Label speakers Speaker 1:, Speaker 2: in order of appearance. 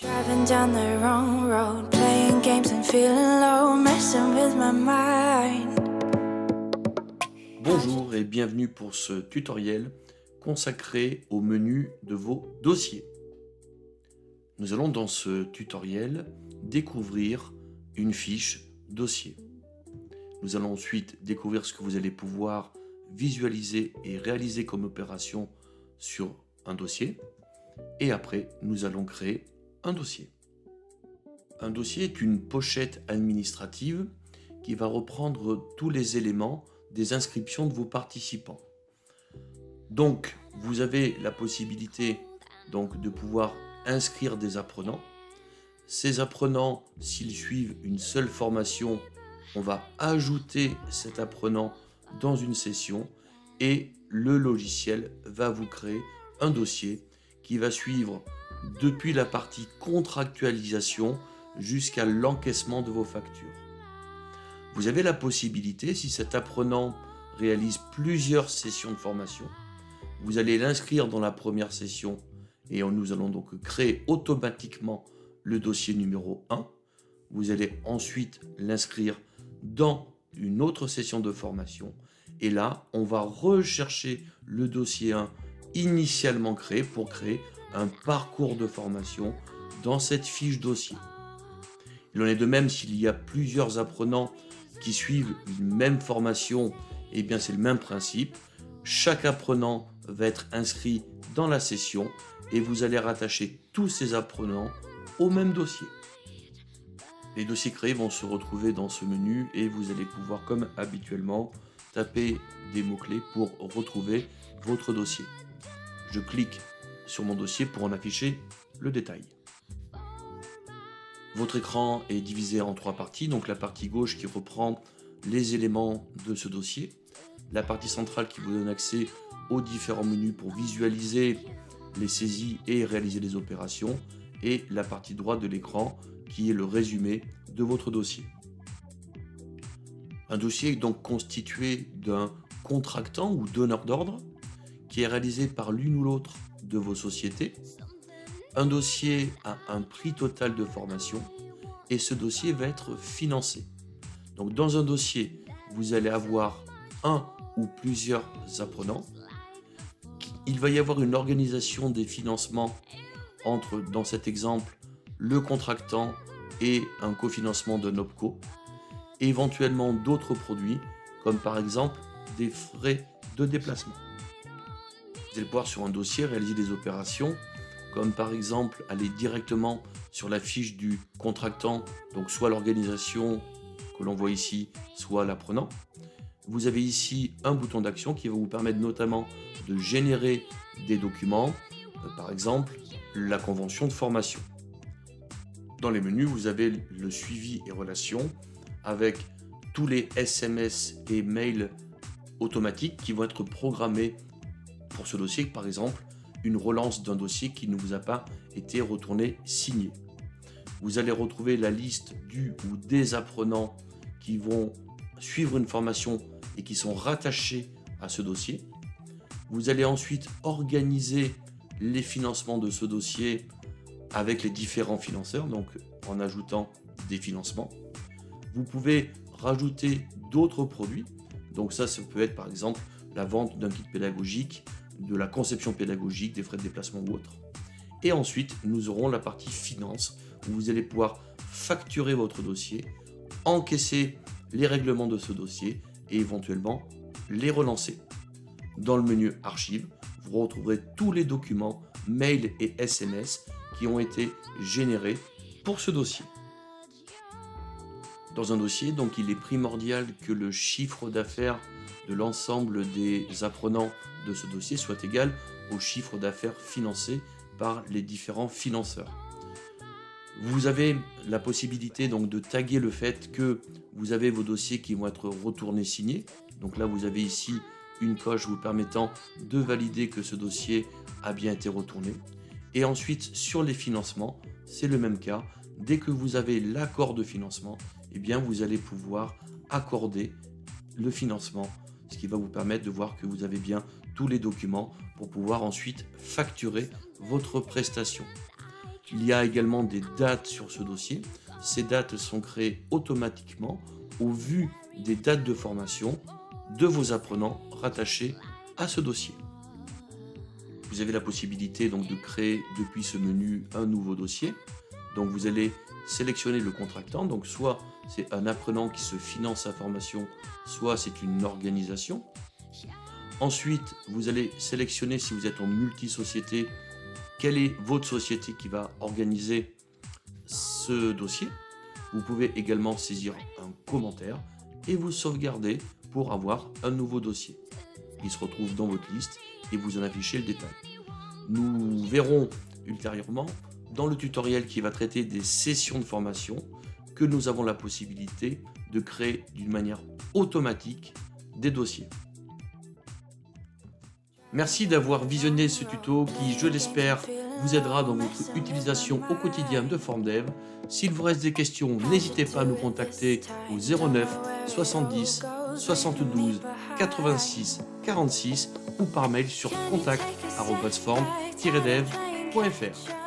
Speaker 1: Driving down the wrong road, playing games and feeling low, messing with my mind.
Speaker 2: Bonjour et bienvenue pour ce tutoriel consacré au menu de vos dossiers. Nous allons dans ce tutoriel découvrir une fiche dossier. Nous allons ensuite découvrir ce que vous allez pouvoir visualiser et réaliser comme opération sur un dossier. Et après, nous allons créer un dossier. Un dossier est une pochette administrative qui va reprendre tous les éléments des inscriptions de vos participants. Donc, vous avez la possibilité de pouvoir inscrire des apprenants. Ces apprenants, s'ils suivent une seule formation, on va ajouter cet apprenant dans une session et le logiciel va vous créer un dossier qui va suivre depuis la partie contractualisation jusqu'à l'encaissement de vos factures. Vous avez la possibilité, si cet apprenant réalise plusieurs sessions de formation, vous allez l'inscrire dans la première session et nous allons donc créer automatiquement le dossier numéro 1. Vous allez ensuite l'inscrire dans une autre session de formation et là, on va rechercher le dossier 1 initialement créé pour créer un parcours de formation dans cette fiche dossier. Il en est de même s'il y a plusieurs apprenants qui suivent une même formation, et bien c'est le même principe. Chaque apprenant va être inscrit dans la session et vous allez rattacher tous ces apprenants au même dossier. Les dossiers créés vont se retrouver dans ce menu et vous allez pouvoir, comme habituellement, taper des mots-clés pour retrouver votre dossier. Je clique sur mon dossier pour en afficher le détail. Votre écran est divisé en 3 parties, donc la partie gauche qui reprend les éléments de ce dossier, la partie centrale qui vous donne accès aux différents menus pour visualiser les saisies et réaliser les opérations, et la partie droite de l'écran qui est le résumé de votre dossier. Un dossier est donc constitué d'un contractant ou donneur d'ordre qui est réalisé par l'une ou l'autre de vos sociétés. Un dossier a un prix total de formation et ce dossier va être financé. Donc dans un dossier, vous allez avoir un ou plusieurs apprenants. Il va y avoir une organisation des financements entre, dans cet exemple, le contractant et un cofinancement d'un OPCO, et éventuellement d'autres produits, comme par exemple des frais de déplacement. Vous allez pouvoir sur un dossier réaliser des opérations, comme par exemple aller directement sur la fiche du contractant, donc soit l'organisation que l'on voit ici, soit l'apprenant. Vous avez ici un bouton d'action qui va vous permettre notamment de générer des documents, par exemple la convention de formation. Dans les menus, vous avez le suivi et relations avec tous les SMS et mails automatiques qui vont être programmés pour ce dossier, par exemple une relance d'un dossier qui ne vous a pas été retourné signé. Vous allez retrouver la liste du ou des apprenants qui vont suivre une formation et qui sont rattachés à ce dossier. Vous allez ensuite organiser les financements de ce dossier avec les différents financeurs, donc en ajoutant des financements. Vous pouvez rajouter d'autres produits, donc ça peut être par exemple la vente d'un kit pédagogique, de la conception pédagogique, des frais de déplacement ou autre. Et ensuite, nous aurons la partie finance, où vous allez pouvoir facturer votre dossier, encaisser les règlements de ce dossier et éventuellement les relancer. Dans le menu archives, vous retrouverez tous les documents, mails et SMS qui ont été générés pour ce dossier. Dans un dossier, donc, il est primordial que le chiffre d'affaires de l'ensemble des apprenants de ce dossier soit égal au chiffre d'affaires financé par les différents financeurs. Vous avez la possibilité donc de taguer le fait que vous avez vos dossiers qui vont être retournés signés. Donc là, vous avez ici une coche vous permettant de valider que ce dossier a bien été retourné. Et ensuite, sur les financements, c'est le même cas. Dès que vous avez l'accord de financement, eh bien, vous allez pouvoir accorder le financement, ce qui va vous permettre de voir que vous avez bien tous les documents pour pouvoir ensuite facturer votre prestation. Il y a également des dates sur ce dossier. Ces dates sont créées automatiquement au vu des dates de formation de vos apprenants rattachés à ce dossier. Vous avez la possibilité donc de créer depuis ce menu un nouveau dossier. Donc vous allez sélectionner le contractant, donc soit c'est un apprenant qui se finance sa formation, soit c'est une organisation. Ensuite, vous allez sélectionner, si vous êtes en multi-société, quelle est votre société qui va organiser ce dossier. Vous pouvez également saisir un commentaire et vous sauvegarder pour avoir un nouveau dossier. Il se retrouve dans votre liste et vous en affichez le détail. Nous verrons ultérieurement dans le tutoriel qui va traiter des sessions de formation que nous avons la possibilité de créer d'une manière automatique des dossiers. Merci d'avoir visionné ce tuto qui, je l'espère, vous aidera dans votre utilisation au quotidien de FormDev. S'il vous reste des questions, n'hésitez pas à nous contacter au 09 70 72 86 46 ou par mail sur contact@form-dev.fr.